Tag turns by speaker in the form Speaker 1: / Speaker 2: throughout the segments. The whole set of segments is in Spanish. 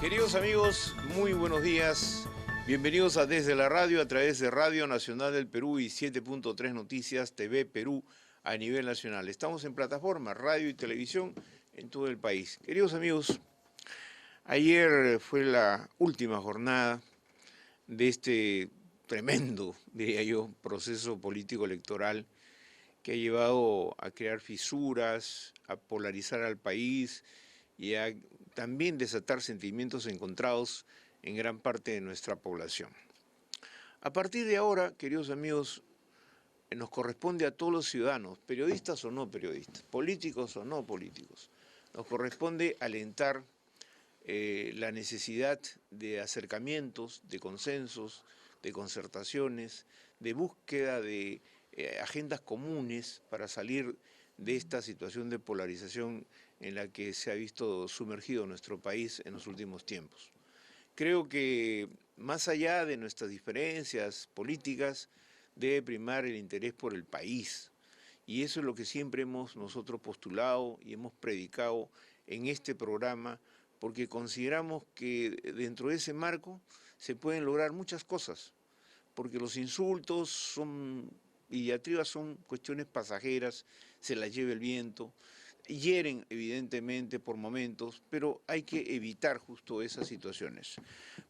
Speaker 1: Queridos amigos, muy buenos días. Bienvenidos a Desde la Radio a través de Radio Nacional del Perú y 7.3 Noticias TV Perú a nivel nacional. Estamos en plataforma, radio y televisión en todo el país. Queridos amigos, ayer fue la última jornada de este tremendo, diría yo, proceso político electoral que ha llevado a crear fisuras, a polarizar al país y a también desatar sentimientos encontrados en gran parte de nuestra población. A partir de ahora, queridos amigos, nos corresponde a todos los ciudadanos, periodistas o no periodistas, políticos o no políticos, nos corresponde alentar la necesidad de acercamientos, de consensos, de concertaciones, de búsqueda de agendas comunes para salir de esta situación de polarización en la que se ha visto sumergido nuestro país en los últimos tiempos. Creo que más allá de nuestras diferencias políticas, debe primar el interés por el país. Y eso es lo que siempre hemos nosotros postulado y hemos predicado en este programa, porque consideramos que dentro de ese marco se pueden lograr muchas cosas, porque los insultos y diatribas son cuestiones pasajeras, se las lleva el viento, hieren evidentemente por momentos, pero hay que evitar justo esas situaciones.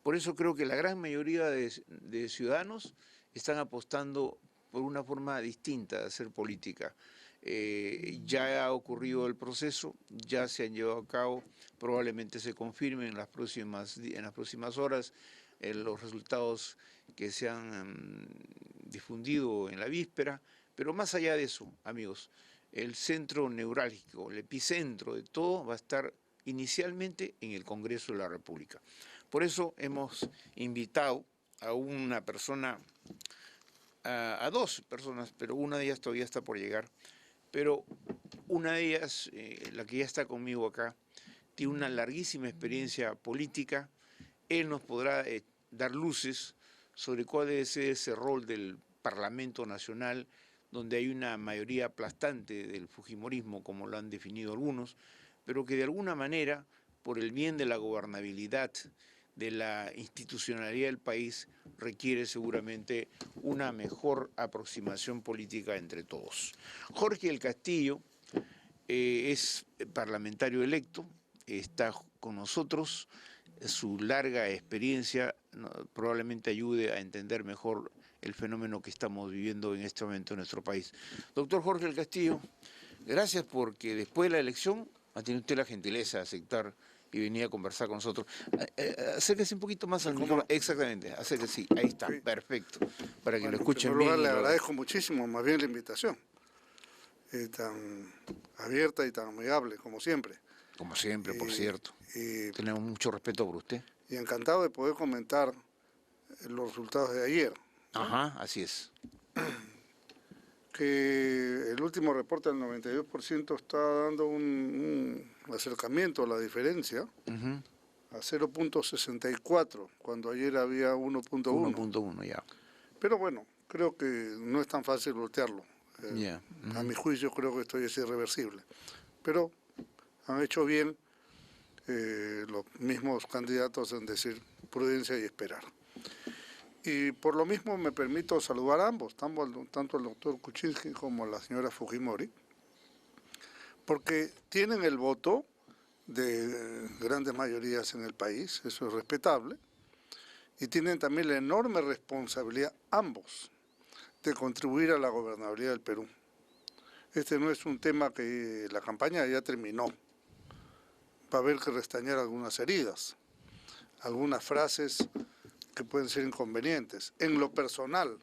Speaker 1: Por eso creo que la gran mayoría de ciudadanos están apostando por una forma distinta de hacer política. Ya ha ocurrido el proceso, ya se han llevado a cabo, probablemente se confirmen en las próximas horas los resultados que se han difundido en la víspera, pero más allá de eso, amigos, el centro neurálgico, el epicentro de todo va a estar inicialmente en el Congreso de la República. Por eso hemos invitado a una persona, a dos personas, pero una de ellas todavía está por llegar, pero una de ellas, la que ya está conmigo acá, tiene una larguísima experiencia política. Él nos podrá dar luces sobre cuál debe ser ese rol del Parlamento Nacional, donde hay una mayoría aplastante del fujimorismo, como lo han definido algunos, pero que de alguna manera, por el bien de la gobernabilidad, de la institucionalidad del país, requiere seguramente una mejor aproximación política entre todos. Jorge del Castillo es parlamentario electo, está con nosotros, su larga experiencia probablemente ayude a entender mejor el fenómeno que estamos viviendo en este momento en nuestro país. Doctor Jorge del Castillo, gracias porque después de la elección ha tenido usted la gentileza de aceptar y venir a conversar con nosotros. Acérquese un poquito más al micrófono. Exactamente, acérquese, sí, ahí está, perfecto, para que lo escuchen bien.
Speaker 2: En primer lugar, le agradezco muchísimo, más bien la invitación, tan abierta y tan amigable, como siempre.
Speaker 1: Como siempre, por cierto. Tenemos mucho respeto por usted.
Speaker 2: Y encantado de poder comentar los resultados de ayer.
Speaker 1: Ajá, así es.
Speaker 2: Que el último reporte del 92% está dando un acercamiento a la diferencia, a 0.64, cuando ayer había 1.1.
Speaker 1: 1.1 ya.
Speaker 2: Pero bueno, creo que no es tan fácil voltearlo. A mi juicio creo que esto es irreversible. Pero han hecho bien los mismos candidatos en decir prudencia y esperar. Y por lo mismo me permito saludar a ambos, tanto al doctor Kuczynski como a la señora Fujimori, porque tienen el voto de grandes mayorías en el país, eso es respetable, y tienen también la enorme responsabilidad, ambos, de contribuir a la gobernabilidad del Perú. Este no es un tema que la campaña ya terminó, va a haber que restañar algunas heridas, algunas frases que pueden ser inconvenientes. En lo personal,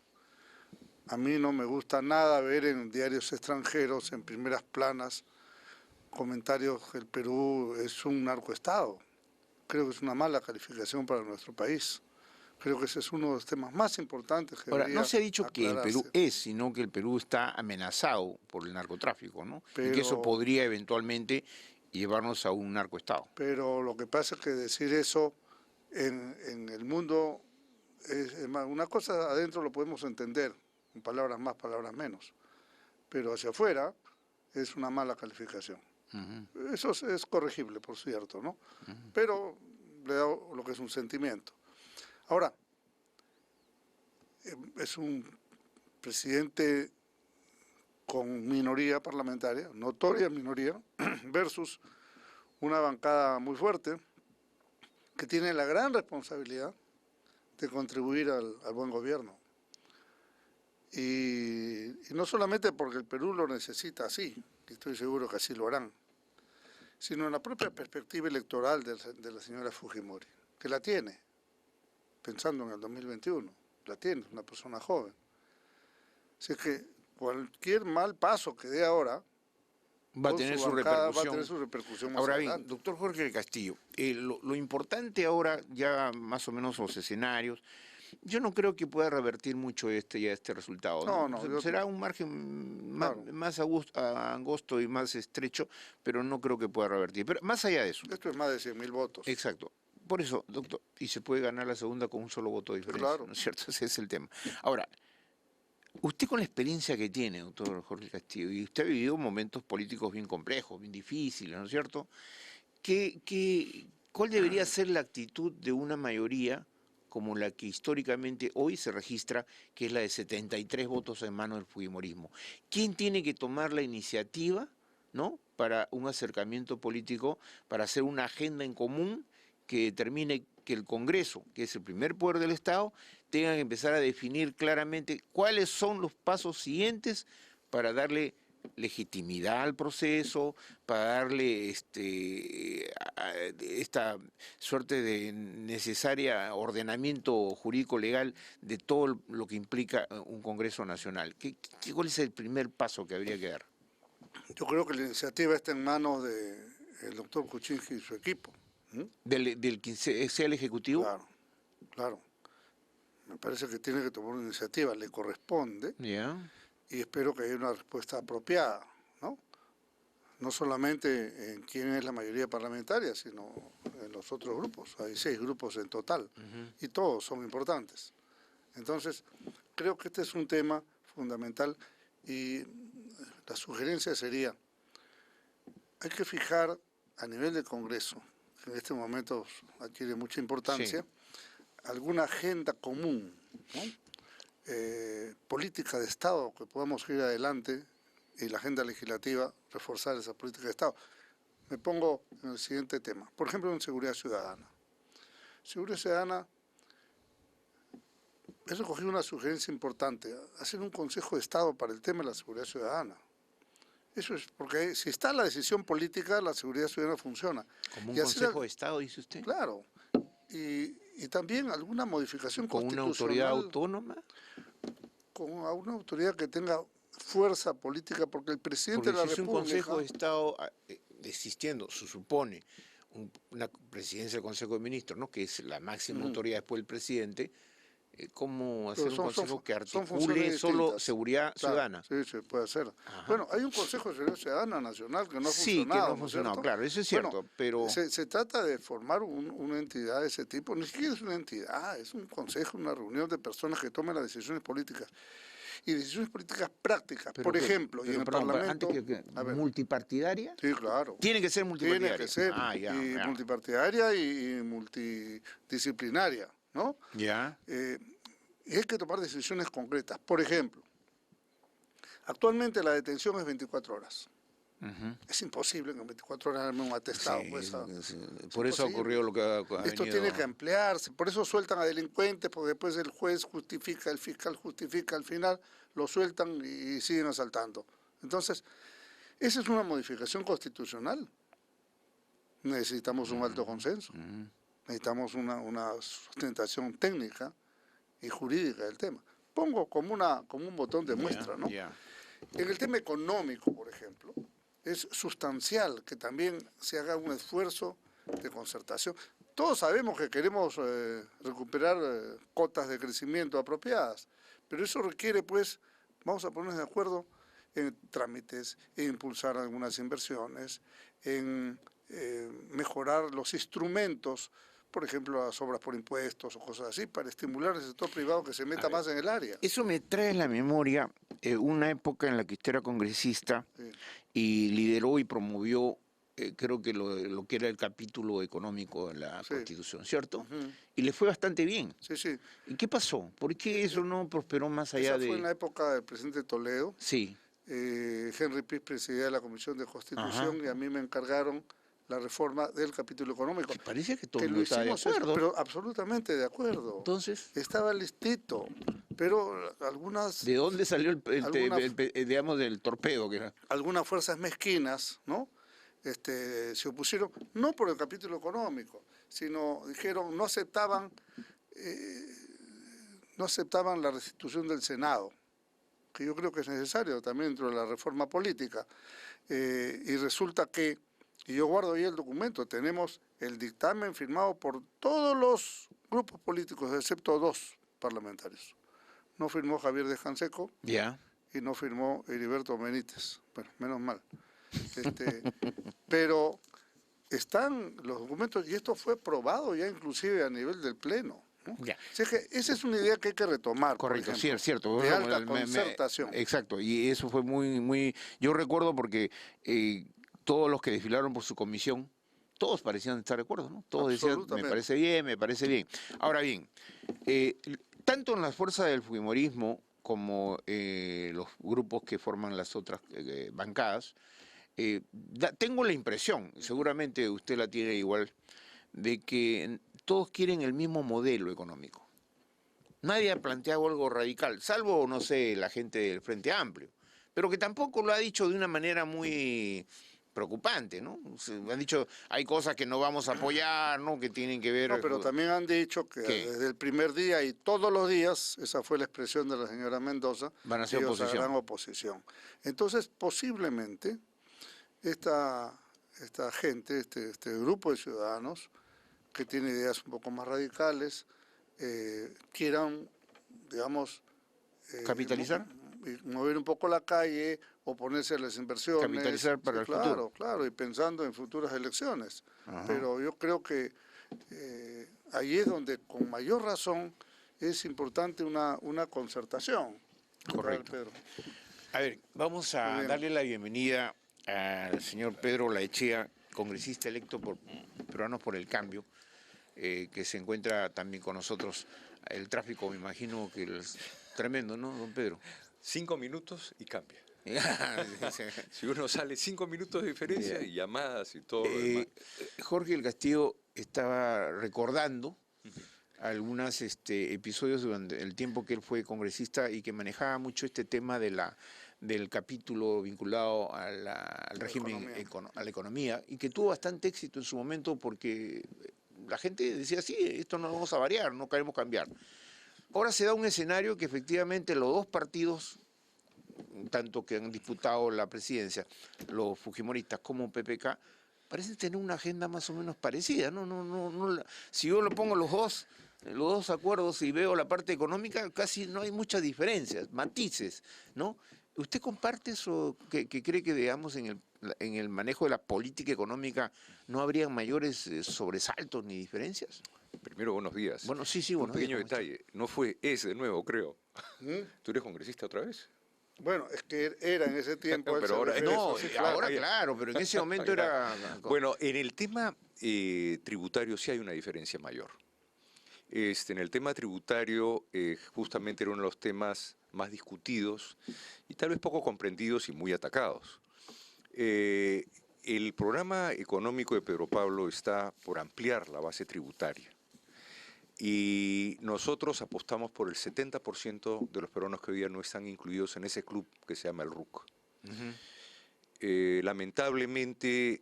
Speaker 2: a mí no me gusta nada ver en diarios extranjeros, en primeras planas, comentarios que el Perú es un narcoestado. Creo que es una mala calificación para nuestro país. Creo que ese es uno de los temas más importantes que
Speaker 1: Ahora,
Speaker 2: debería
Speaker 1: no se ha dicho
Speaker 2: aclararse.
Speaker 1: que el Perú es, sino que el Perú está amenazado por el narcotráfico, ¿no? Y que eso podría eventualmente llevarnos a un narcoestado.
Speaker 2: Pero lo que pasa es que decir eso en el mundo, una cosa adentro lo podemos entender, en palabras más, palabras menos, pero hacia afuera es una mala calificación. Eso es corregible, por cierto, ¿no? Pero le he dado lo que es un sentimiento. Ahora, es un presidente con minoría parlamentaria, notoria minoría, versus una bancada muy fuerte que tiene la gran responsabilidad de contribuir al buen gobierno. Y no solamente porque el Perú lo necesita así, y estoy seguro que así lo harán, sino en la propia perspectiva electoral de la señora Fujimori, que la tiene, pensando en el 2021, la tiene, es una persona joven. Así que cualquier mal paso que dé ahora
Speaker 1: va a tener su repercusión.
Speaker 2: Va a tener su repercusión más
Speaker 1: ahora
Speaker 2: adelante.
Speaker 1: bien, doctor Jorge del Castillo, lo importante ahora, ya más o menos los escenarios, yo no creo que pueda revertir mucho este resultado.
Speaker 2: No,
Speaker 1: será un margen
Speaker 2: claro,
Speaker 1: más angosto y más estrecho, pero no creo que pueda revertir. Pero más allá de eso.
Speaker 2: esto es más de 100.000 votos.
Speaker 1: Exacto. Por eso, doctor, y se puede ganar la segunda con un solo voto de diferencia,
Speaker 2: Claro.
Speaker 1: ¿no es cierto? Ese es el tema. Ahora, usted con la experiencia que tiene, doctor Jorge Castillo, y usted ha vivido momentos políticos bien complejos, bien difíciles, ¿no es cierto? ¿Cuál debería ser la actitud de una mayoría como la que históricamente hoy se registra, que es la de 73 votos en mano del fujimorismo? ¿Quién tiene que tomar la iniciativa, ¿no?, para un acercamiento político, para hacer una agenda en común que determine que el Congreso, que es el primer poder del Estado, tenga que empezar a definir claramente cuáles son los pasos siguientes para darle legitimidad al proceso, para darle esta suerte de necesaria ordenamiento jurídico legal de todo lo que implica un Congreso Nacional? ¿Cuál es el primer paso que habría que dar?
Speaker 2: Yo creo que la iniciativa está en manos del doctor Kuczynski y su equipo.
Speaker 1: ¿Del que sea el Ejecutivo?
Speaker 2: Claro, claro. Me parece que tiene que tomar una iniciativa, le corresponde, y espero que haya una respuesta apropiada, ¿no? No solamente en quién es la mayoría parlamentaria, sino en los otros grupos. Hay 6 grupos en total, y todos son importantes. Entonces, creo que este es un tema fundamental, y la sugerencia sería, hay que fijar a nivel del Congreso, que en este momento adquiere mucha importancia, alguna agenda común, ¿no?, política de Estado que podamos ir adelante, y la agenda legislativa reforzar esa política de Estado. Me pongo en el siguiente tema, por ejemplo, en seguridad ciudadana. Seguridad ciudadana, he recogido una sugerencia importante, hacer un Consejo de Estado para el tema de la seguridad ciudadana. Eso es porque si está la decisión política, la seguridad ciudadana funciona.
Speaker 1: ¿Como un Consejo de Estado, dice usted?
Speaker 2: Claro. Y también alguna modificación constitucional.
Speaker 1: ¿Con una autoridad autónoma?
Speaker 2: Con una autoridad que tenga fuerza política, porque el presidente de la República...
Speaker 1: Porque si es un Consejo de Estado existiendo, se supone, una presidencia del Consejo de Ministros, ¿no?, que es la máxima autoridad después del presidente, ¿cómo hacer un consejo que articule solo seguridad ciudadana?
Speaker 2: Sí, se puede hacer.
Speaker 1: Ajá.
Speaker 2: Bueno, hay un Consejo de Seguridad Ciudadana Nacional que no ha funcionado.
Speaker 1: Sí, que no ha funcionado, claro, eso es cierto,
Speaker 2: bueno,
Speaker 1: pero...
Speaker 2: Se trata de formar una entidad de ese tipo, ni siquiera es una entidad, es un consejo, una reunión de personas que tomen las decisiones políticas. Y decisiones políticas prácticas, por ejemplo, y en el Parlamento...
Speaker 1: ¿Multipartidaria?
Speaker 2: Sí, claro.
Speaker 1: Tiene que ser multipartidaria.
Speaker 2: Tiene que ser, multipartidaria y multidisciplinaria, ¿no?
Speaker 1: Ya.
Speaker 2: Y hay que tomar decisiones concretas. Por ejemplo, actualmente la detención es 24 horas. Es imposible que en 24 horas darme un atestado.
Speaker 1: Sí,
Speaker 2: pues,
Speaker 1: por eso ocurrió lo que ha venido.
Speaker 2: Esto tiene que ampliarse, por eso sueltan a delincuentes, porque después el juez justifica, el fiscal justifica, al final lo sueltan y siguen asaltando. Entonces, esa es una modificación constitucional. Necesitamos un alto consenso, necesitamos una sustentación técnica y jurídica del tema. Pongo como un botón de muestra, ¿no? En el tema económico, por ejemplo, es sustancial que también se haga un esfuerzo de concertación. Todos sabemos que queremos recuperar cotas de crecimiento apropiadas, pero eso requiere, pues, vamos a ponernos de acuerdo en trámites, en impulsar algunas inversiones, en mejorar los instrumentos, por ejemplo, las obras por impuestos o cosas así, para estimular al sector privado que se meta más en el área.
Speaker 1: Eso me trae a la memoria una época en la que usted era congresista y lideró y promovió creo que lo que era el capítulo económico de la
Speaker 2: Sí.
Speaker 1: Constitución, ¿cierto?
Speaker 2: Ujú.
Speaker 1: Y le fue bastante bien.
Speaker 2: Sí, sí.
Speaker 1: ¿Y qué pasó? ¿Por qué eso no prosperó más allá
Speaker 2: Esa fue en la
Speaker 1: de...?
Speaker 2: época del presidente Toledo.
Speaker 1: Sí,
Speaker 2: Henry Piz presidía la Comisión de
Speaker 1: ajá.
Speaker 2: Constitución y a mí me encargaron la reforma del capítulo económico.
Speaker 1: Que parece que todo
Speaker 2: Que
Speaker 1: el
Speaker 2: lo
Speaker 1: mundo estaba de
Speaker 2: hicimos,
Speaker 1: acuerdo.
Speaker 2: pero absolutamente de acuerdo.
Speaker 1: Entonces,
Speaker 2: Estaba listito, pero algunas,
Speaker 1: ¿de dónde salió
Speaker 2: algunas,
Speaker 1: digamos, del torpedo que era?
Speaker 2: algunas fuerzas mezquinas, ¿no? Se opusieron, no por el capítulo económico, sino dijeron, no aceptaban la restitución del Senado, que yo creo que es necesario también dentro de la reforma política. Y resulta que, y yo guardo ahí el documento, tenemos el dictamen firmado por todos los grupos políticos, excepto 2 parlamentarios. No firmó Javier de Canseco
Speaker 1: Ya.
Speaker 2: y no firmó Heriberto Benítez. Bueno, menos mal. Pero están los documentos, y esto fue probado ya inclusive a nivel del Pleno, ¿no?
Speaker 1: Ya.
Speaker 2: Así que esa es una idea que hay que retomar,
Speaker 1: Correcto,
Speaker 2: por
Speaker 1: sí,
Speaker 2: ejemplo,
Speaker 1: es cierto.
Speaker 2: de alta concertación.
Speaker 1: Exacto, y eso fue muy... Yo recuerdo porque todos los que desfilaron por su comisión, todos parecían estar de acuerdo, ¿no? Todos decían, me
Speaker 2: Absolutamente.
Speaker 1: parece bien, me parece bien. Ahora bien, tanto en las fuerzas del fujimorismo como los grupos que forman las otras bancadas, tengo la impresión, seguramente usted la tiene igual, de que todos quieren el mismo modelo económico. Nadie ha planteado algo radical, salvo, no sé, la gente del Frente Amplio, pero que tampoco lo ha dicho de una manera muy preocupante, ¿no? Han dicho, hay cosas que no vamos a apoyar, ¿no? Que tienen que ver...
Speaker 2: No, pero también han dicho que
Speaker 1: ¿Qué?
Speaker 2: desde el primer día y todos los días, esa fue la expresión de la señora Mendoza,
Speaker 1: Van a ser
Speaker 2: ellos
Speaker 1: oposición.
Speaker 2: harán oposición. Entonces, posiblemente, esta gente, este grupo de ciudadanos, que tiene ideas un poco más radicales, quieran, digamos,
Speaker 1: ¿Capitalizar?
Speaker 2: mover un poco la calle, oponerse a las inversiones.
Speaker 1: Capitalizar para el
Speaker 2: claro,
Speaker 1: futuro.
Speaker 2: Claro, y pensando en futuras elecciones.
Speaker 1: Ajá.
Speaker 2: Pero yo creo que ahí es donde con mayor razón es importante una concertación.
Speaker 1: Correcto.
Speaker 2: Pedro.
Speaker 1: A ver, vamos
Speaker 2: Muy
Speaker 1: a
Speaker 2: bien.
Speaker 1: darle la bienvenida al señor Pedro Laechea, congresista electo por Peruanos por el Cambio, que se encuentra también con nosotros. El tráfico, me imagino que es tremendo, ¿no, don Pedro?
Speaker 3: 5 minutos y cambia. Si uno sale 5 minutos de diferencia y llamadas y todo lo demás.
Speaker 1: Jorge del Castillo estaba recordando algunos episodios durante el tiempo que él fue congresista y que manejaba mucho este tema del capítulo vinculado al régimen, a la economía, y que tuvo bastante éxito en su momento porque la gente decía, sí, esto no lo vamos a variar, no queremos cambiar. Ahora se da un escenario que efectivamente los dos partidos, tanto que han disputado la presidencia, los fujimoristas como PPK, parecen tener una agenda más o menos parecida. Si yo lo pongo los dos acuerdos y veo la parte económica, casi no hay muchas diferencias, matices, ¿no? ¿Usted comparte eso, que cree que, digamos, en el manejo de la política económica no habría mayores sobresaltos ni diferencias?
Speaker 3: Primero, buenos días.
Speaker 1: Bueno, sí,
Speaker 3: Un
Speaker 1: buenos días,
Speaker 3: pequeño
Speaker 1: ¿cómo está?
Speaker 3: detalle. No fue ese de nuevo, creo. ¿Tú eres congresista otra vez?
Speaker 2: Bueno, es que era en ese tiempo.
Speaker 3: Pero ahora
Speaker 1: No,
Speaker 2: sí,
Speaker 1: ahora claro, pero en ese momento era...
Speaker 3: Bueno, en el tema tributario sí hay una diferencia mayor. En el tema tributario justamente era uno de los temas más discutidos y tal vez poco comprendidos y muy atacados. El programa económico de Pedro Pablo está por ampliar la base tributaria y nosotros apostamos por el 70% de los peruanos que hoy día no están incluidos en ese club que se llama el RUC. Lamentablemente,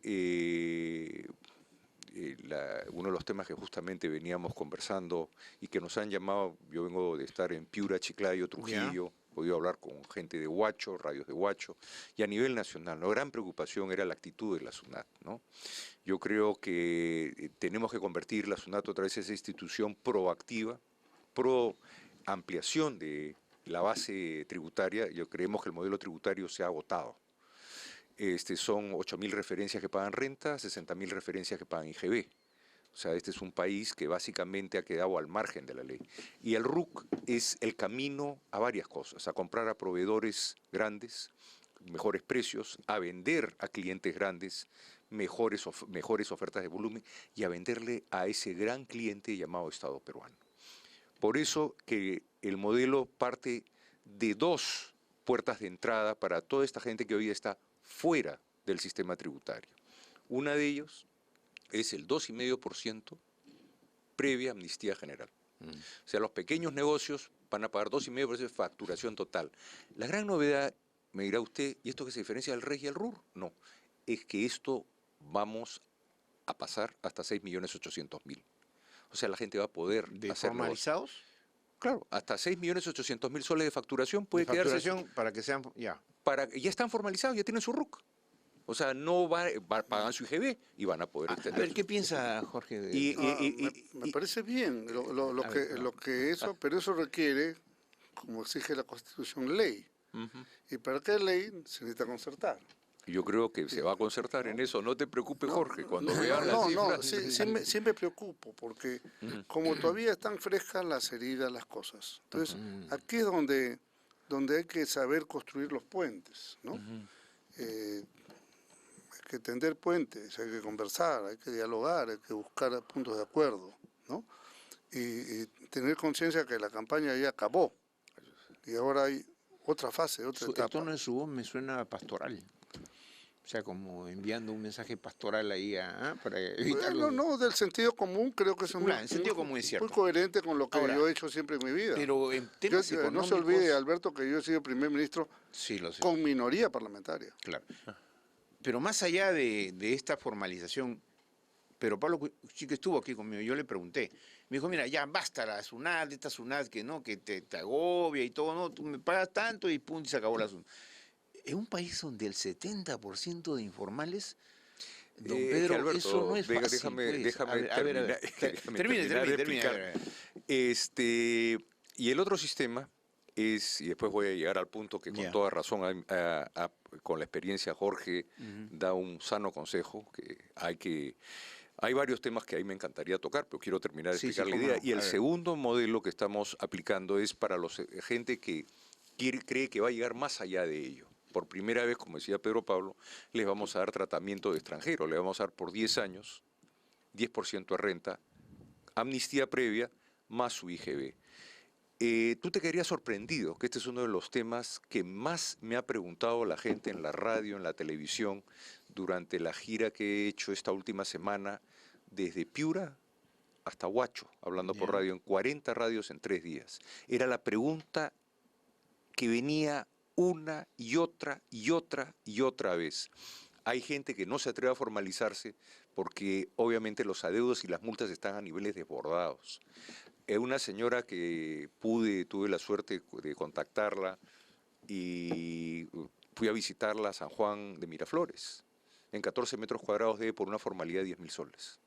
Speaker 3: uno de los temas que justamente veníamos conversando y que nos han llamado, yo vengo de estar en Piura, Chiclayo, Trujillo, he podido hablar con gente de Huacho, radios de Huacho, y a nivel nacional, la gran preocupación era la actitud de la SUNAT, ¿no? Yo creo que tenemos que convertir la SUNAT otra vez en esa institución proactiva, pro ampliación de la base tributaria. Yo creemos que el modelo tributario se ha agotado. Son 8.000 referencias que pagan renta, 60.000 referencias que pagan IGB. O sea, este es un país que básicamente ha quedado al margen de la ley. Y el RUC es el camino a varias cosas, a comprar a proveedores grandes, mejores precios, a vender a clientes grandes, mejores ofertas de volumen y a venderle a ese gran cliente llamado Estado peruano. Por eso que el modelo parte de dos puertas de entrada para toda esta gente que hoy está fuera del sistema tributario. Una de ellos es el 2,5% previa amnistía general. O sea, los pequeños negocios van a pagar 2,5% de facturación total. La gran novedad, me dirá usted, ¿y esto qué se diferencia del RES y el RUR? No, es que esto vamos a pasar hasta 6.800.000. O sea, la gente va a poder
Speaker 1: ¿De
Speaker 3: hacer
Speaker 1: formalizados?
Speaker 3: negocios. Claro, hasta 6.800.000 soles de facturación puede
Speaker 1: De
Speaker 3: quedarse.
Speaker 1: facturación para que sean, ya.
Speaker 3: Ya están formalizados, ya tienen su RUC. O sea, pagan su IGB y van a poder
Speaker 1: A
Speaker 3: extender.
Speaker 1: ver, ¿qué piensa Jorge?
Speaker 2: Me parece bien pero eso requiere, como exige la Constitución, ley. Y para qué ley se necesita concertar.
Speaker 3: Yo creo que se va a concertar en eso. No te preocupes, Jorge, cuando
Speaker 2: No,
Speaker 3: vean las cifras.
Speaker 2: sí me preocupo, porque como todavía están frescas las heridas, las cosas. Entonces, aquí es donde hay que saber construir los puentes, ¿no? Hay que tender puentes, hay que conversar, hay que dialogar, hay que buscar puntos de acuerdo, ¿no? Y tener conciencia que la campaña ya acabó y ahora hay otra fase, otra etapa.
Speaker 1: El tono de su voz me suena pastoral. O sea, como enviando un mensaje pastoral ahí para evitar
Speaker 2: No, del sentido común creo que es
Speaker 1: el sentido común es cierto.
Speaker 2: muy coherente con lo que
Speaker 1: Ahora,
Speaker 2: yo he hecho siempre en mi vida.
Speaker 1: Pero en temas económicos...
Speaker 2: No se olvide, Alberto, que yo he sido primer ministro
Speaker 1: sí, lo sé.
Speaker 2: con minoría parlamentaria.
Speaker 1: Claro. Pero más allá de esta formalización, pero Pablo sí que estuvo aquí conmigo, yo le pregunté, me dijo, mira, ya basta la SUNAT, esta SUNAT que no, que te agobia y todo, no, tú me pagas tanto y punto, y se acabó el asunto. En un país donde el 70% de informales, don Pedro,
Speaker 3: Alberto,
Speaker 1: eso no es fácil.
Speaker 3: Déjame terminar.
Speaker 1: Termine.
Speaker 3: Y el otro sistema es, y después voy a llegar al punto que con toda razón, con la experiencia Jorge da un sano consejo, que hay varios temas que ahí me encantaría tocar, pero quiero terminar de explicar la idea. No. Y el segundo modelo que estamos aplicando es para gente que cree que va a llegar más allá de ello. Por primera vez, como decía Pedro Pablo, les vamos a dar tratamiento de extranjero, le vamos a dar por 10 años, 10% de renta, amnistía previa, más su IGB. Tú te quedarías sorprendido que este es uno de los temas que más me ha preguntado la gente en la radio, en la televisión, durante la gira que he hecho esta última semana, desde Piura hasta Huacho, hablando por radio, en 40 radios en 3 días. Era la pregunta que venía una y otra y otra y otra vez. Hay gente que no se atreve a formalizarse porque obviamente los adeudos y las multas están a niveles desbordados. Una señora que tuve la suerte de contactarla y fui a visitarla a San Juan de Miraflores. En 14 metros cuadrados debe por una formalidad de 10.000 soles.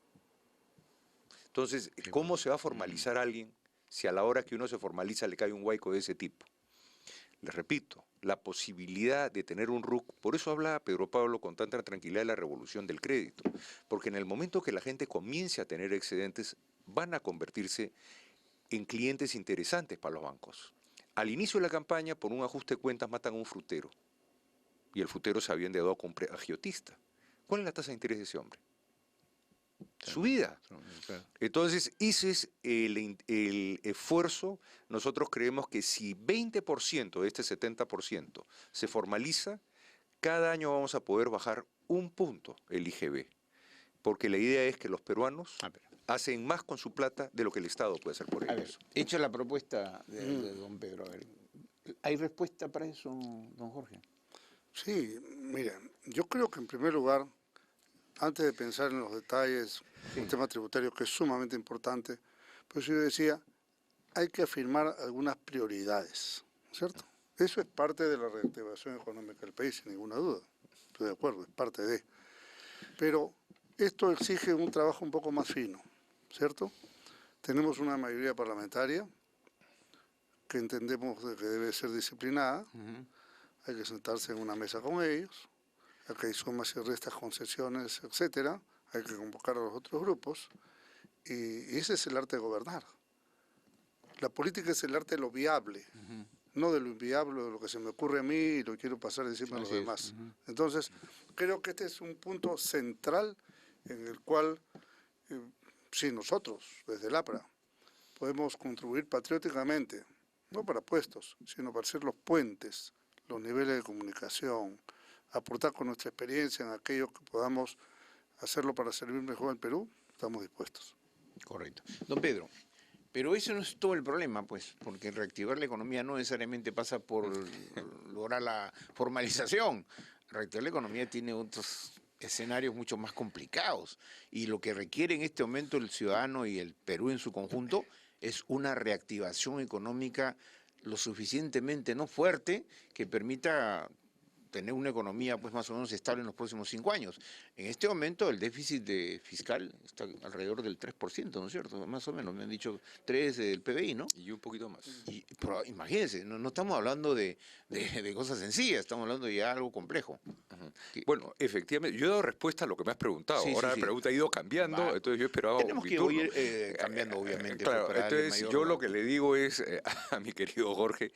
Speaker 3: Entonces, ¿cómo se va a formalizar alguien si a la hora que uno se formaliza le cae un huaico de ese tipo? Les repito, la posibilidad de tener un RUC, por eso hablaba Pedro Pablo con tanta tranquilidad de la revolución del crédito, porque en el momento que la gente comience a tener excedentes, van a convertirse en clientes interesantes para los bancos. Al inicio de la campaña, por un ajuste de cuentas, matan a un frutero, y el frutero se había endeudado con un agiotista. ¿Cuál es la tasa de interés de ese hombre? Su vida. Entonces, ese es el esfuerzo. Nosotros creemos que si 20% de este 70% se formaliza, cada año vamos a poder bajar un punto el IGB. Porque la idea es que los peruanos hacen más con su plata de lo que el Estado puede hacer por ellos.
Speaker 1: Hecha la propuesta de don Pedro, ¿hay respuesta para eso, don Jorge?
Speaker 2: Sí, mira, yo creo que en primer lugar, antes de pensar en los detalles, un tema tributario que es sumamente importante, pues yo decía, hay que afirmar algunas prioridades, ¿cierto? Eso es parte de la reactivación económica del país, sin ninguna duda. Estoy de acuerdo, es parte de. Pero esto exige un trabajo un poco más fino, ¿cierto? Tenemos una mayoría parlamentaria que entendemos que debe ser disciplinada, hay que sentarse en una mesa con ellos, hay que sumas y restas, concesiones, etcétera, hay que convocar a los otros grupos, y ese es el arte de gobernar. La política es el arte de lo viable, no de lo inviable, de lo que se me ocurre a mí y lo quiero pasar encima de los demás. Entonces, creo que este es un punto central en el cual, si nosotros, desde el APRA, podemos contribuir patrióticamente, no para puestos, sino para ser los puentes, los niveles de comunicación, aportar con nuestra experiencia en aquello que podamos hacerlo para servir mejor al Perú, estamos dispuestos.
Speaker 1: Correcto. Don Pedro, pero eso no es todo el problema, pues, porque reactivar la economía no necesariamente pasa por lograr la formalización. Reactivar la economía tiene otros escenarios mucho más complicados y lo que requiere en este momento el ciudadano y el Perú en su conjunto es una reactivación económica lo suficientemente no fuerte que permita tener una economía pues más o menos estable en los próximos 5 años. En este momento el déficit fiscal está alrededor del 3%, ¿no es cierto? Más o menos, me han dicho 3 del PBI, ¿no?
Speaker 3: Y un poquito más.
Speaker 1: Pero imagínense, no estamos hablando de cosas sencillas, estamos hablando de algo complejo.
Speaker 3: Bueno, efectivamente, yo he dado respuesta a lo que me has preguntado.
Speaker 1: Sí,
Speaker 3: Ahora
Speaker 1: sí,
Speaker 3: la pregunta ha ido cambiando, entonces yo esperaba
Speaker 1: Tenemos
Speaker 3: mi
Speaker 1: que
Speaker 3: turno.
Speaker 1: ir cambiando, obviamente.
Speaker 3: Claro,
Speaker 1: para darle
Speaker 3: entonces
Speaker 1: mayor-
Speaker 3: yo lo que le digo es a mi querido Jorge,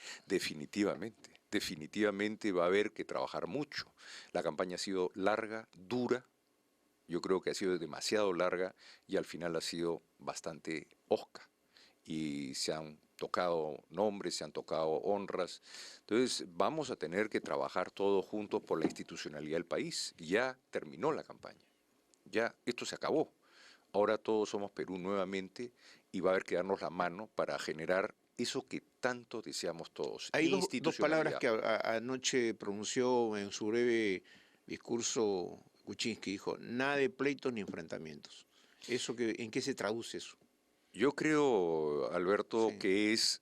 Speaker 3: definitivamente va a haber que trabajar mucho. La campaña ha sido larga, dura, yo creo que ha sido demasiado larga y al final ha sido bastante hosca. Y se han tocado nombres, se han tocado honras. Entonces vamos a tener que trabajar todos juntos por la institucionalidad del país. Ya terminó la campaña, ya esto se acabó. Ahora todos somos Perú nuevamente y va a haber que darnos la mano para generar eso que tanto deseamos todos.
Speaker 1: Hay dos palabras
Speaker 3: Institucionalidad.
Speaker 1: que anoche pronunció en su breve discurso Kuczynski, dijo, nada de pleitos ni enfrentamientos. ¿En qué se traduce eso?
Speaker 3: Yo creo, Alberto,
Speaker 1: Sí.
Speaker 3: que es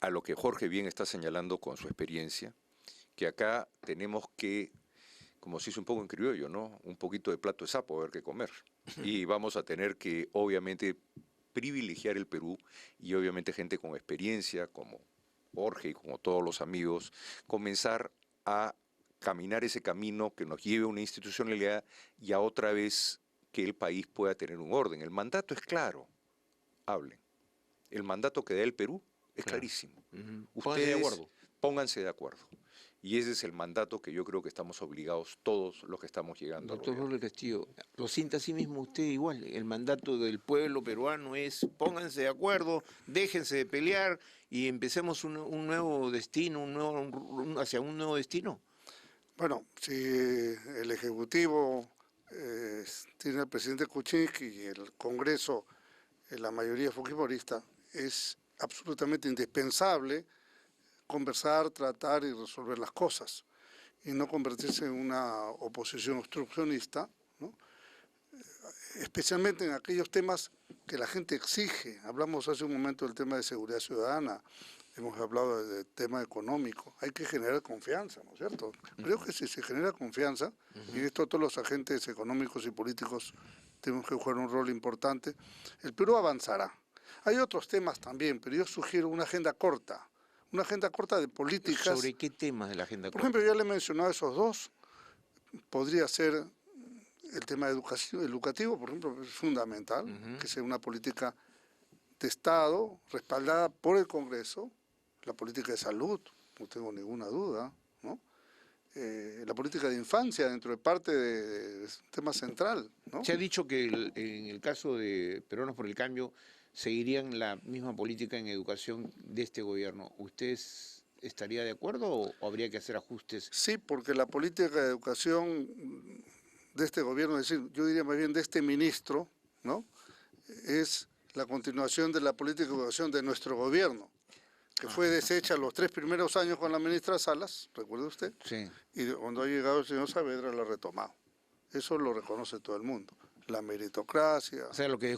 Speaker 3: a lo que Jorge bien está señalando con su experiencia, que acá tenemos que, como se dice un poco en criollo, ¿no? Un poquito de plato de sapo a ver qué comer. Y vamos a tener que, obviamente, privilegiar el Perú y obviamente gente con experiencia, como Jorge y como todos los amigos, comenzar a caminar ese camino que nos lleve a una institucionalidad y a otra vez que el país pueda tener un orden. El mandato es claro, hablen. El mandato que da el Perú es
Speaker 1: Claro.
Speaker 3: clarísimo.
Speaker 1: Pónganse de acuerdo.
Speaker 3: Pónganse de acuerdo. Y ese es el mandato que yo creo que estamos obligados todos los que estamos llegando al
Speaker 1: Doctor
Speaker 3: gobierno.
Speaker 1: Jorge Castillo, lo siente así mismo usted igual. El mandato del pueblo peruano es pónganse de acuerdo, déjense de pelear y empecemos un nuevo destino, hacia un nuevo destino.
Speaker 2: Bueno, si el Ejecutivo tiene al presidente Kuczynski y el Congreso, la mayoría fujimorista, es absolutamente indispensable conversar, tratar y resolver las cosas y no convertirse en una oposición obstruccionista, ¿no? Especialmente en aquellos temas que la gente exige. Hablamos hace un momento del tema de seguridad ciudadana, hemos hablado del tema económico. Hay que generar confianza, ¿no es cierto? Creo que si se genera confianza, y en esto todos los agentes económicos y políticos tenemos que jugar un rol importante, el Perú avanzará. Hay otros temas también, pero yo sugiero una agenda corta de políticas.
Speaker 1: ¿Sobre qué temas de la agenda
Speaker 2: Por
Speaker 1: corta?
Speaker 2: ejemplo, ya le he mencionado esos dos. Podría ser el tema educativo, por ejemplo, es fundamental, que sea una política de Estado respaldada por el Congreso, la política de salud, no tengo ninguna duda, ¿no? La política de infancia dentro de parte de tema central, ¿no?
Speaker 1: Se ha dicho que en el caso de Peruanos por el Cambio seguirían la misma política en educación de este gobierno. ¿Usted estaría de acuerdo o habría que hacer ajustes?
Speaker 2: Sí, porque la política de educación de este gobierno, es decir, yo diría más bien de este ministro, ¿no? Es la continuación de la política de educación de nuestro gobierno, que fue deshecha los 3 primeros años con la ministra Salas, ¿recuerda usted?
Speaker 1: Sí.
Speaker 2: Y cuando ha llegado el señor Saavedra la ha retomado. Eso lo reconoce todo el mundo. La meritocracia.
Speaker 1: O sea, lo que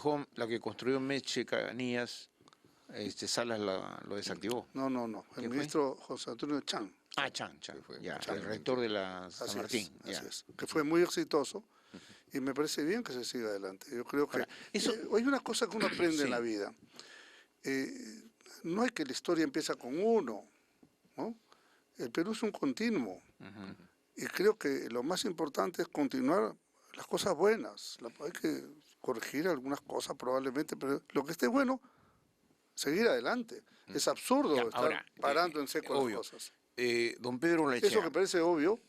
Speaker 1: construyó Meche Canías, Salas lo desactivó.
Speaker 2: No.
Speaker 1: ¿Qué
Speaker 2: El
Speaker 1: fue?
Speaker 2: ministro José Antonio Chang.
Speaker 1: Ah, Chan, ya,
Speaker 2: Chan.
Speaker 1: el rector de la San
Speaker 2: Así
Speaker 1: Martín.
Speaker 2: es,
Speaker 1: Ya.
Speaker 2: así es. Que fue muy exitoso y me parece bien que se siga adelante. Yo creo que
Speaker 1: Ahora, eso-
Speaker 2: hay una cosa que uno aprende
Speaker 1: Sí.
Speaker 2: en la vida. No es que la historia empieza con uno, ¿no? El Perú es un continuo. Y creo que lo más importante es continuar las cosas buenas. Hay que corregir algunas cosas probablemente, pero lo que esté bueno seguir adelante. Es absurdo
Speaker 1: Ya,
Speaker 2: estar
Speaker 1: ahora,
Speaker 2: parando en seco las
Speaker 1: obvio.
Speaker 2: cosas.
Speaker 1: Don Pedro Lechea.
Speaker 2: Eso que parece obvio,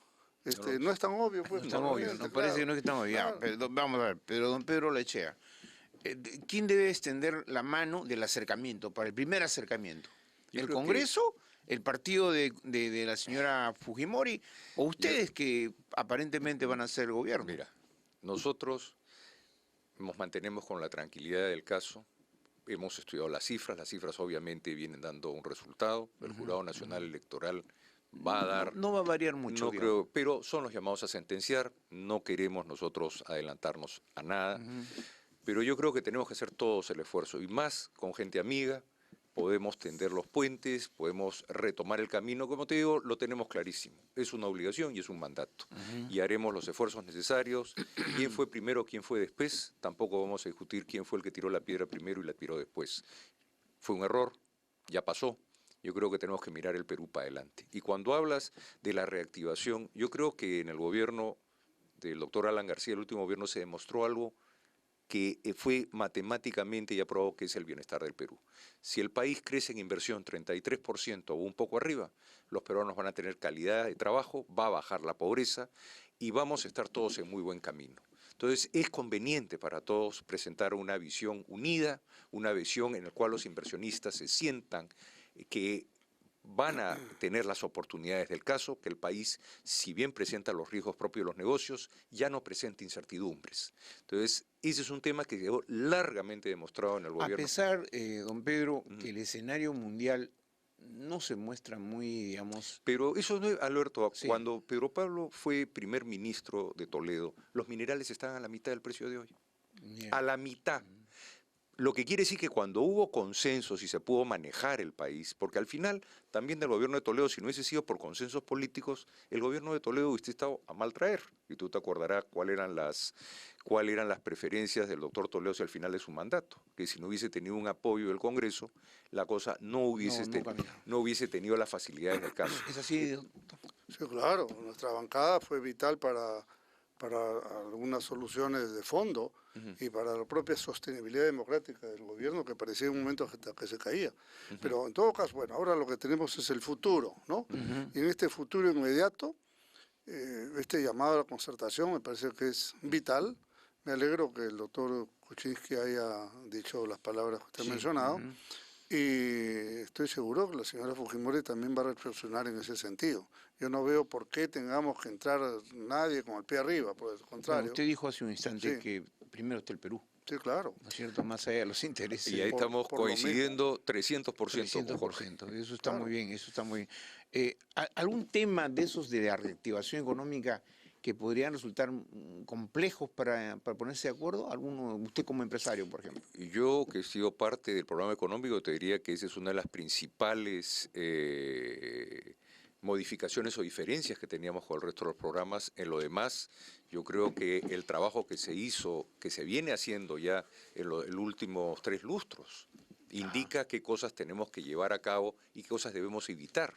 Speaker 2: no es tan obvio. Pues,
Speaker 1: No es tan obvio,
Speaker 2: normalmente,
Speaker 1: no parece que no es tan obvio. Ya,
Speaker 2: claro.
Speaker 1: pero vamos a ver, pero don Pedro Lechea, ¿quién debe extender la mano del acercamiento, para el primer acercamiento?
Speaker 3: Yo
Speaker 1: ¿El
Speaker 3: creo
Speaker 1: Congreso, el partido de la señora Fujimori o ustedes que aparentemente van a ser el gobierno?
Speaker 3: Mira, nosotros nos mantenemos con la tranquilidad del caso. Hemos estudiado las cifras obviamente vienen dando un resultado. El Jurado Nacional Electoral va a dar...
Speaker 1: No va a variar mucho.
Speaker 3: No
Speaker 1: digamos.
Speaker 3: creo, pero son los llamados a sentenciar. No queremos nosotros adelantarnos a nada. Pero yo creo que tenemos que hacer todos el esfuerzo, y más con gente amiga. Podemos tender los puentes, podemos retomar el camino, como te digo, lo tenemos clarísimo. Es una obligación y es un mandato. Y haremos los esfuerzos necesarios. ¿Quién fue primero, quién fue después? Tampoco vamos a discutir quién fue el que tiró la piedra primero y la tiró después. Fue un error, ya pasó. Yo creo que tenemos que mirar el Perú para adelante. Y cuando hablas de la reactivación, yo creo que en el gobierno del doctor Alan García, el último gobierno, se demostró algo que fue matemáticamente ya probado, que es el bienestar del Perú. Si el país crece en inversión 33% o un poco arriba, los peruanos van a tener calidad de trabajo, va a bajar la pobreza y vamos a estar todos en muy buen camino. Entonces es conveniente para todos presentar una visión unida, una visión en la cual los inversionistas se sientan que van a tener las oportunidades del caso, que el país, si bien presenta los riesgos propios de los negocios, ya no presenta incertidumbres. Entonces, ese es un tema que quedó largamente demostrado en el gobierno.
Speaker 1: A pesar, don Pedro, que el escenario mundial no se muestra muy, digamos...
Speaker 3: Pero eso no es, Alberto,
Speaker 1: Sí.
Speaker 3: cuando Pedro Pablo fue primer ministro de Toledo, los minerales estaban a la mitad del precio de hoy. A la mitad. Lo que quiere decir que cuando hubo consensos y se pudo manejar el país, porque al final también del gobierno de Toledo, si no hubiese sido por consensos políticos, el gobierno de Toledo hubiese estado a mal traer. Y tú te acordarás cuáles eran las preferencias del doctor Toledo hacia el final de su mandato, que si no hubiese tenido un apoyo del Congreso, la cosa no hubiese tenido las facilidades del caso.
Speaker 1: ¿Es así, doctor?
Speaker 2: Sí, claro. Nuestra bancada fue vital para algunas soluciones de fondo y para la propia sostenibilidad democrática del gobierno, que parecía en un momento que se caía. Pero en todo caso, bueno, ahora lo que tenemos es el futuro, ¿no? Y en este futuro inmediato, este llamado a la concertación me parece que es vital. Me alegro que el doctor Kuczynski haya dicho las palabras que usted ha mencionado. Y estoy seguro que la señora Fujimori también va a reflexionar en ese sentido. Yo no veo por qué tengamos que entrar nadie con el pie arriba, por el contrario.
Speaker 1: Bueno, usted dijo hace un instante
Speaker 2: Sí.
Speaker 1: que primero está el Perú,
Speaker 2: Sí, claro.
Speaker 1: ¿no es cierto? Más allá de los intereses.
Speaker 3: Y ahí
Speaker 2: por
Speaker 3: estamos
Speaker 2: lo mismo.
Speaker 3: coincidiendo 300%. con Jorge.
Speaker 1: 300%, eso está
Speaker 2: Claro.
Speaker 1: muy bien, eso está muy bien. ¿Algún tema de esos de la reactivación económica que podrían resultar complejos para ponerse de acuerdo? ¿Alguno, usted como empresario, por ejemplo?
Speaker 3: Yo, que he sido parte del programa económico, te diría que esa es una de las principales modificaciones o diferencias que teníamos con el resto de los programas. En lo demás, yo creo que el trabajo que se hizo, que se viene haciendo ya en los últimos 3 lustros, indica qué cosas tenemos que llevar a cabo y qué cosas debemos evitar.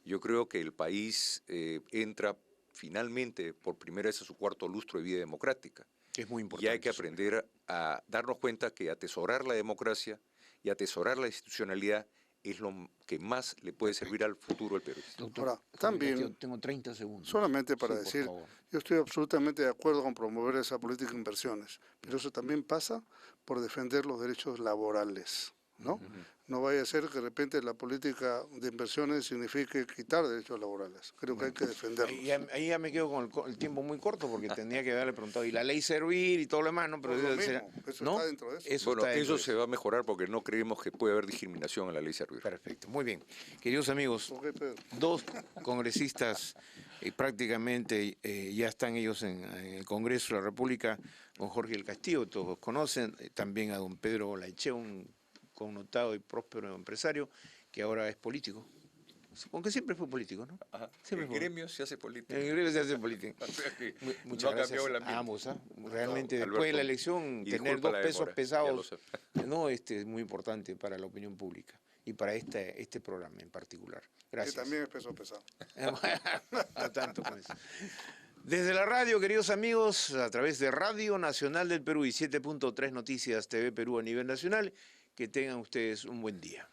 Speaker 3: Yo creo que el país entra finalmente por primera vez a su 4º lustro de vida democrática.
Speaker 1: Es muy importante.
Speaker 3: Y hay que
Speaker 1: eso.
Speaker 3: aprender a darnos cuenta que atesorar la democracia y atesorar la institucionalidad es lo que más le puede servir al futuro del Perú.
Speaker 1: Doctor,
Speaker 2: Ahora, también-
Speaker 1: Castillo, tengo 30 segundos.
Speaker 2: Solamente para
Speaker 1: Sí, por
Speaker 2: decir,
Speaker 1: favor.
Speaker 2: yo estoy absolutamente de acuerdo con promover esa política de inversiones, pero eso también pasa por defender los derechos laborales, ¿no? No vaya a ser que de repente la política de inversiones signifique quitar derechos laborales. Creo que hay que defenderlos.
Speaker 1: Ahí ya me quedo con el tiempo muy corto porque tendría que haberle preguntado, y la ley servir y todo lo demás, ¿no? Pero
Speaker 2: Por lo
Speaker 1: será-
Speaker 2: mismo, eso
Speaker 1: ¿no?
Speaker 2: está dentro de eso.
Speaker 3: Bueno,
Speaker 1: está dentro
Speaker 3: eso
Speaker 1: de
Speaker 3: se va a mejorar porque no creemos que puede haber discriminación en la ley Servir.
Speaker 1: Perfecto, muy bien. Queridos amigos,
Speaker 2: Ok, Pedro.
Speaker 1: 2 congresistas prácticamente ya están ellos en el Congreso de la República, con Jorge del Castillo, todos conocen, también a don Pedro Lechea, un connotado y próspero empresario, que ahora es político. Aunque siempre fue político, ¿no? Siempre
Speaker 3: El
Speaker 1: fue.
Speaker 3: gremio se hace política.
Speaker 1: En el gremio se hace política.
Speaker 3: O sea que
Speaker 1: Muchas
Speaker 3: no ha
Speaker 1: gracias
Speaker 3: cambiado el
Speaker 1: a
Speaker 3: ambiente.
Speaker 1: ambos. Realmente
Speaker 3: No,
Speaker 1: después de
Speaker 3: Alberto,
Speaker 1: la elección,
Speaker 3: y
Speaker 1: tener
Speaker 3: disculpa
Speaker 1: 2
Speaker 3: la
Speaker 1: pesos
Speaker 3: demora, ya
Speaker 1: pesados
Speaker 3: lo sé.
Speaker 1: no, es muy importante para la opinión pública y para este programa en particular.
Speaker 2: Que
Speaker 1: Gracias.
Speaker 2: también es peso pesado.
Speaker 1: No tanto con eso. Desde la radio, queridos amigos, a través de Radio Nacional del Perú y 7.3 Noticias TV Perú a nivel nacional, Que tengan ustedes un buen día.